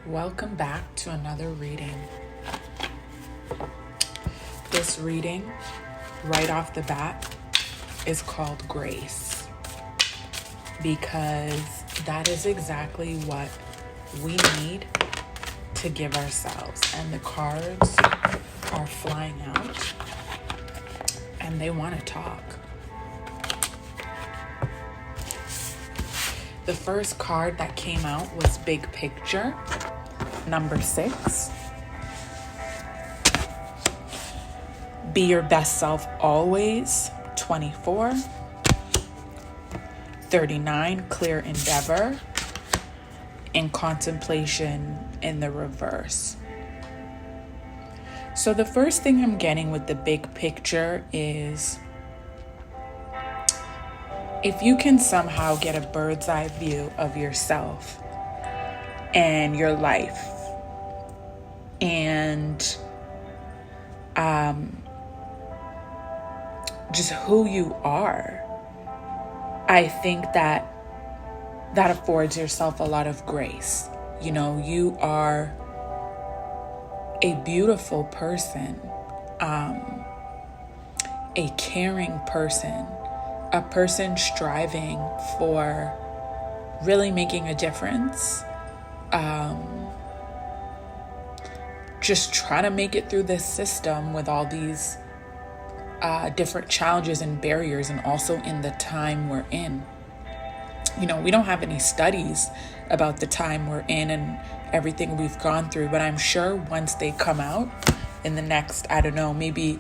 Welcome back to another reading. This reading, right off the bat, is called Grace, because that is exactly what we need to give ourselves. And the cards are flying out and they want to talk. The first card that came out was Big Picture, number 6. Be your best self always, 24. 39, Clear Endeavor. And Contemplation in the reverse. So the first thing I'm getting with the big picture is, if you can somehow get a bird's eye view of yourself and your life and just who you are, I think that affords yourself a lot of grace. You know, you are a beautiful person, a caring person, a person striving for really making a difference, just trying to make it through this system with all these different challenges and barriers, and also in the time we're in. You know, we don't have any studies about the time we're in and everything we've gone through, but I'm sure once they come out in the next, I don't know, maybe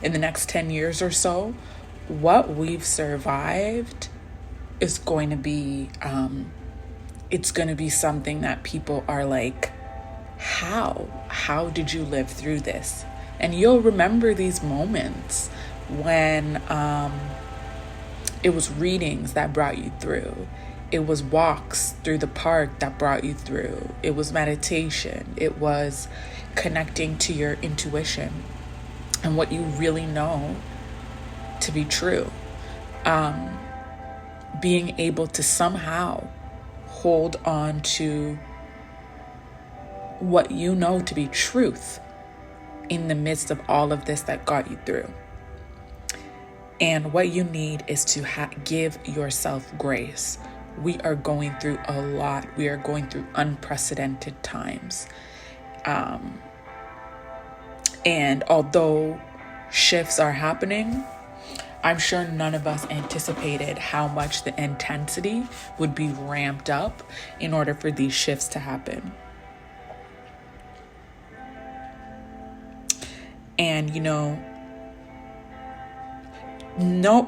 in the next 10 years or so, what we've survived is going to be, it's going to be something that people are like, how did you live through this? And you'll remember these moments when it was readings that brought you through. It was walks through the park that brought you through. It was meditation. It was connecting to your intuition and what you really know to be true. Being able to somehow hold on to what you know to be truth in the midst of all of this that got you through. And what you need is to give yourself grace. We are going through a lot. We are going through unprecedented times. And although shifts are happening, I'm sure none of us anticipated how much the intensity would be ramped up in order for these shifts to happen. And, you know,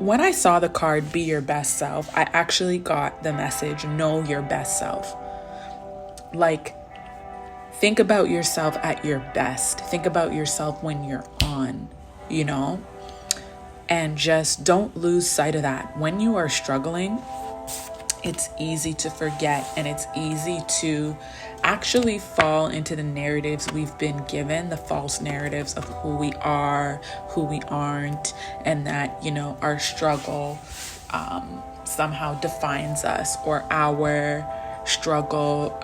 when I saw the card, Be Your Best Self, I actually got the message, know your best self. Like, think about yourself at your best. Think about yourself when you're on, you know? And just don't lose sight of that. When you are struggling, it's easy to forget, and it's easy to actually fall into the narratives we've been given, the false narratives of who we are, who we aren't, and that, you know, our struggle somehow defines us, or our struggle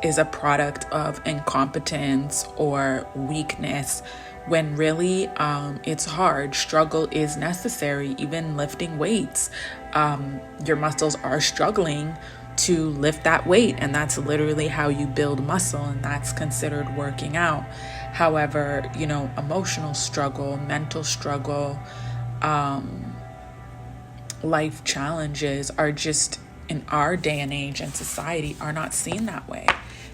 is a product of incompetence or weakness, when really it's hard. Struggle is necessary. Even lifting weights, your muscles are struggling to lift that weight, and that's literally how you build muscle, and that's considered working out. However, you know, emotional struggle, mental struggle, life challenges are just, in our day and age and society, are not seen that way.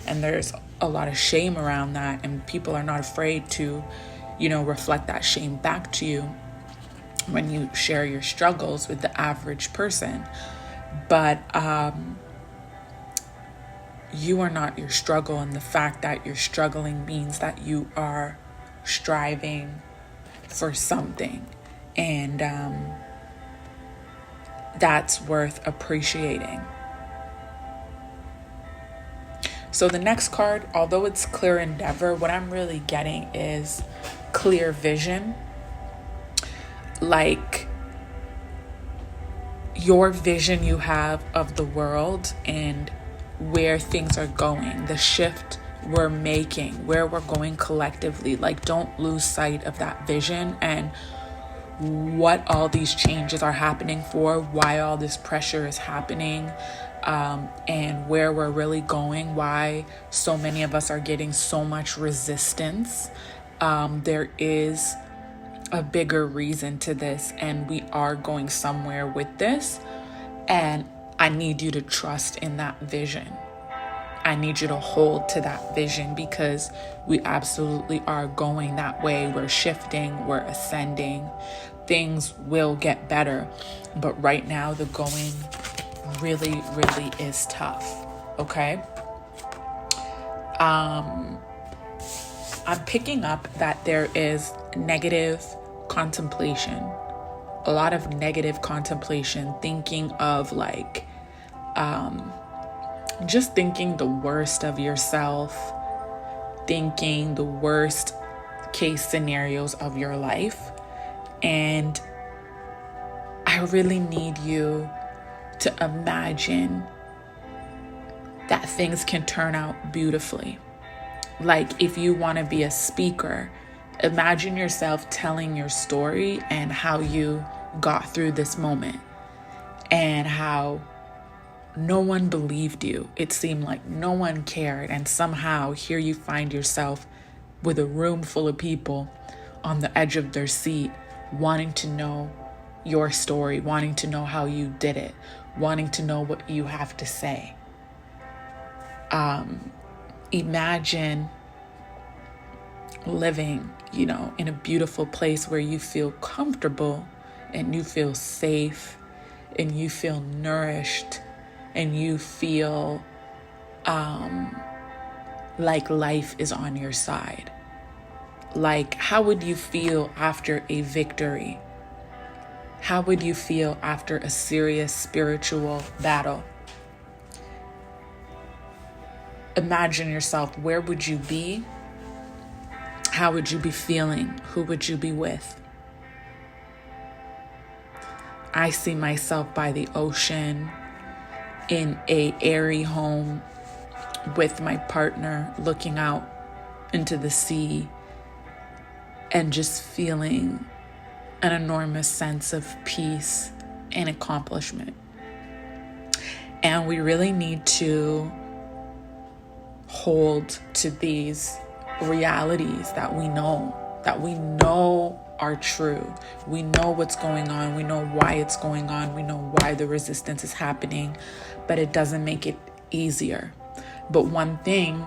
And there's a lot of shame around that, and people are not afraid to, you know, reflect that shame back to you when you share your struggles with the average person. But you are not your struggle, and the fact that you're struggling means that you are striving for something, and that's worth appreciating. So the next card, although it's Clear Endeavor, what I'm really getting is clear vision. Like, your vision you have of the world and where things are going, the shift we're making, where we're going collectively. Like, don't lose sight of that vision and what all these changes are happening for, why all this pressure is happening, and where we're really going, why so many of us are getting so much resistance. There is a bigger reason to this, and we are going somewhere with this. And I need you to trust in that vision. I need you to hold to that vision, because we absolutely are going that way. We're shifting, we're ascending. Things will get better. But right now, the going really, really is tough. Okay? I'm picking up that there is negative contemplation. A lot of negative contemplation, thinking of like, just thinking the worst of yourself, thinking the worst case scenarios of your life. And I really need you to imagine that things can turn out beautifully. Like, if you want to be a speaker, imagine yourself telling your story and how you got through this moment and how no one believed you. It seemed like no one cared. And somehow here you find yourself with a room full of people on the edge of their seat, wanting to know your story, wanting to know how you did it, wanting to know what you have to say. Imagine living, in a beautiful place where you feel comfortable and you feel safe and you feel nourished and you feel like life is on your side. Like, how would you feel after a victory? How would you feel after a serious spiritual battle? Imagine yourself. Where would you be? How would you be feeling? Who would you be with? I see myself by the ocean in a airy home with my partner, looking out into the sea and just feeling an enormous sense of peace and accomplishment. And we really need to hold to these realities that we know are true. We know what's going on. We know why it's going on. We know why the resistance is happening, but it doesn't make it easier. But one thing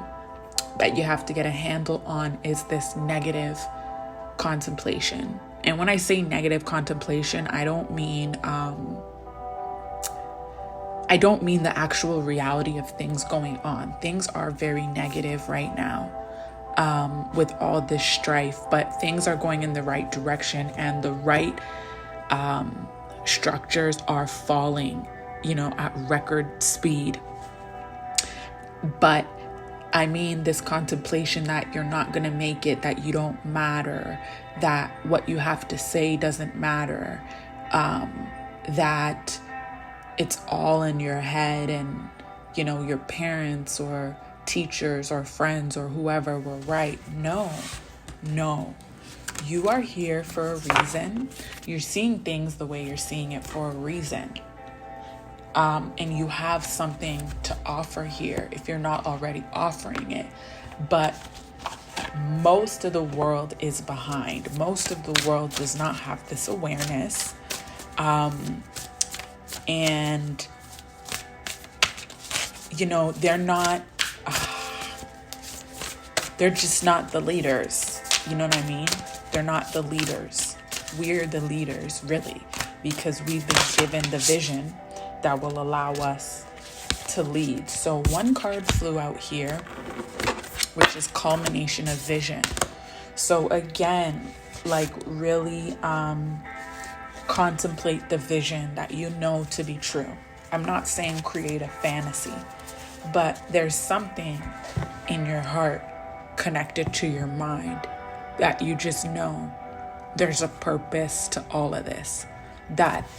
that you have to get a handle on is this negative contemplation. And when I say negative contemplation, I don't mean the actual reality of things going on. Things are very negative right now, with all this strife, but things are going in the right direction, and the right structures are falling, at record speed. But I mean this contemplation that you're not going to make it, that you don't matter, that what you have to say doesn't matter, that it's all in your head, and, your parents or teachers or friends or whoever were right. No. You are here for a reason. You're seeing things the way you're seeing it for a reason. And you have something to offer here if you're not already offering it. But most of the world is behind. Most of the world does not have this awareness. And, they're just not the leaders. You know what I mean? They're not the leaders. We're the leaders, really, because we've been given the vision that will allow us to lead. So one card flew out here, which is culmination of vision. So again, like, really contemplate the vision that you know to be true. I'm not saying create a fantasy, but there's something in your heart connected to your mind that you just know there's a purpose to all of this, that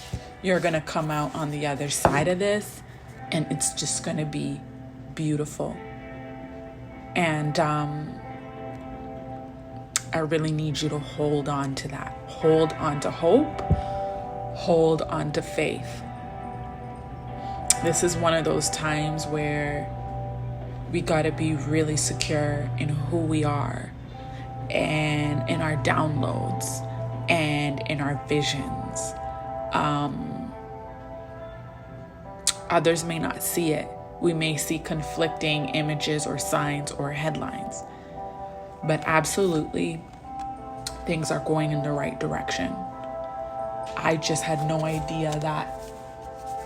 you're going to come out on the other side of this and it's just going to be beautiful. And I really need you to hold on to that. Hold on to hope. Hold on to faith. This is one of those times where we got to be really secure in who we are and in our downloads and in our visions. Others may not see it. We may see conflicting images or signs or headlines. But absolutely, things are going in the right direction. I just had no idea that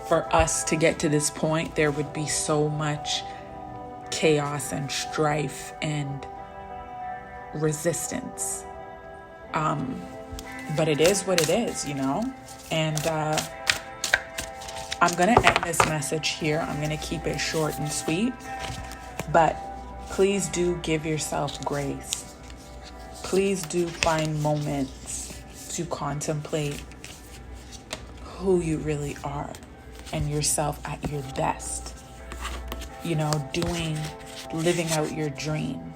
for us to get to this point, there would be so much chaos and strife and resistance. But it is what it is, you know? And I'm going to end this message here. I'm going to keep it short and sweet. But please do give yourself grace. Please do find moments to contemplate who you really are and yourself at your best. You know, living out your dream,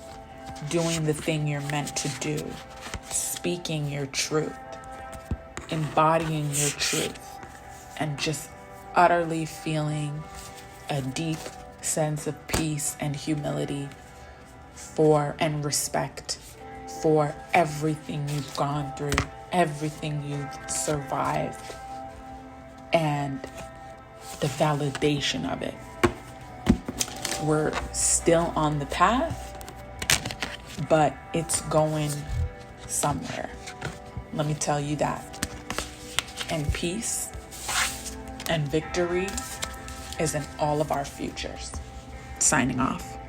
doing the thing you're meant to do, speaking your truth, embodying your truth, and just utterly feeling a deep sense of peace and humility and respect for everything you've gone through, everything you've survived, and the validation of it. We're still on the path, but it's going somewhere. Let me tell you that. And peace and victory is in all of our futures. Signing off.